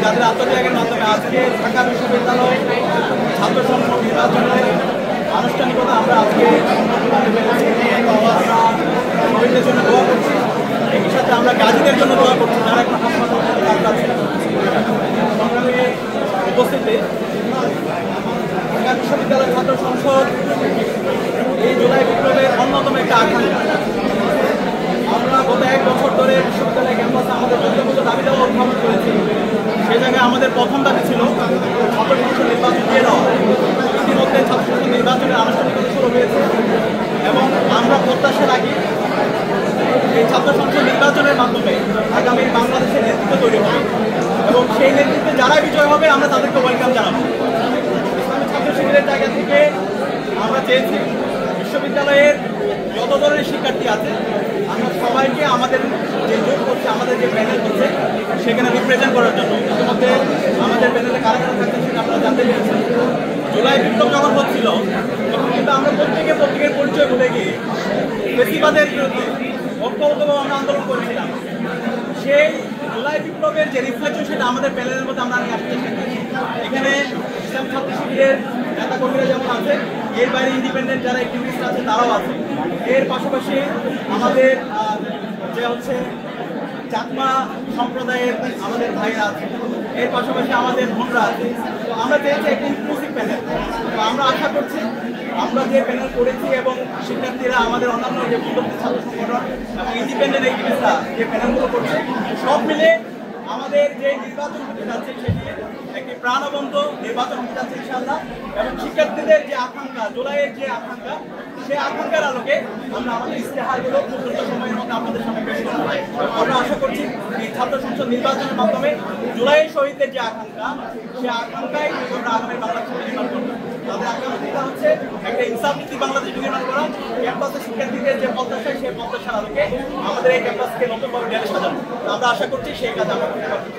যাদের আত্মত্যাগের মাধ্যমে আজকে ঢাকা বিশ্ববিদ্যালয় ছাত্র সংসদ নির্বাচনের আনুষ্ঠানিকতা আমরা আজকে শহীদদের জন্য দোয়া করছি। একই সাথে আমরা গাজীদের জন্য দোয়া করছি যারা একটা হাসপাতাল সংগ্রামে উপস্থিতি। ঢাকা বিশ্ববিদ্যালয় ছাত্র সংসদ এই জুলাই বিপ্লবের অন্যতম একটা আকাঙ্ক্ষা। আমরা গত 1 বছর ধরে বিশ্ববিদ্যালয় ক্যাম্পাসে আমাদের যতগুলো দাবি দেওয়া উত্থাপন করেছি, সেই জায়গায় আমাদের প্রথম দাবি ছিল ছাত্র সংসদ নির্বাচন দিয়ে দেওয়া। ইতিমধ্যে ছাত্র সংসদ নির্বাচনের আনুষ্ঠানিকতা শুরু হয়েছে এবং আমরা প্রত্যাশা রাখি এই ছাত্র সংসদ নির্বাচনের মাধ্যমে আগামী বাংলাদেশের নেতৃত্ব তৈরি হবে এবং সেই নেতৃত্বে যারা বিজয় হবে আমরা তাদেরকে ওয়েলকাম জানাবো। ইসলামী ছাত্র শিবিরের জায়গা থেকে আমরা চেয়েছি বিশ্ববিদ্যালয়ের যত ধরনের শিক্ষার্থী আছে আমরা সবাইকে আমাদের যে জোট করছে, আমাদের যে প্যানেল করছে সেখানে রিপ্রেজেন্ট করার জন্য। ইতিমধ্যে আমাদের প্যানেলে কারা কারা থাকছে সেটা আপনারা জানতে পেরেছেন। জুলাই বিপ্লব যখন হচ্ছিল তখন কিন্তু আমরা প্রত্যেকের পরিচয় ভুলে গিয়ে ফ্যাসিবাদের বিরুদ্ধে ঐক্যবদ্ধভাবে আমরা আন্দোলন করেছিলাম। সেই জুলাই বিপ্লবের যে রিফ্লেকশন সেটা আমাদের প্যানেলের মধ্যে আমরা নিয়ে আসতে চাই। এখানে ইসলামী ছাত্র শিবিরের নেতাকর্মীরা যেমন আছে, এর বাইরে ইন্ডিপেন্ডেন্ট যারা অ্যাক্টিভিস্ট আছে তারাও আছে। এর পাশাপাশি আমাদের যে হচ্ছে চাকমা সম্প্রদায়ের আমাদের ভাইরা আছে, এর পাশাপাশি আমাদের বোনরা আছে। তো আমরা চেয়েছি একটা ইনক্লুসিভ প্যানেল। তো আমরা আশা করছি আমরা যে প্যানেল করেছি এবং শিক্ষার্থীরা আমাদের অন্যান্য যে বন্ধুত্ব ছাত্র সংগঠন এবং ইন্ডিপেন্ডেন্ট অ্যাক্টিভিস্টরা যে প্যানেলগুলো করছে সব মিলে আমাদের যে নির্বাচন হতে যাচ্ছে সেটি একটি প্রাণবন্ত নির্বাচন হতে যাচ্ছে ইনশাআল্লাহ। এবং শিক্ষার্থীদের যে আকাঙ্ক্ষা, জুলাইয়ের যে আকাঙ্ক্ষা, সেই আকাঙ্ক্ষার আলোকে আমরা আমাদের ইশতেহারগুলো দ্রুত সময়ের মধ্যে আপনাদের সামনে পেশ করব। আমরা আশা করছি এই ছাত্র সংসদ নির্বাচনের মাধ্যমে জুলাইয়ের শহীদদের যে আকাঙ্ক্ষা, সেই আকাঙ্ক্ষায় আমরা আগামী বাংলাদেশ নির্মাণ করব। তাদের আকাঙ্ক্ষা হচ্ছে একটা ইনসাফভিত্তিক বাংলাদেশ নির্মাণ করা। ক্যাম্পাসে শিক্ষার্থীদের যে প্রত্যাশা, সেই প্রত্যাশার আলোকে আমাদের এই ক্যাম্পাসকে নতুনভাবে ঢেলে সাজানো। আমরা আশা করছি সেই কাজ আমরা করতে পারবো।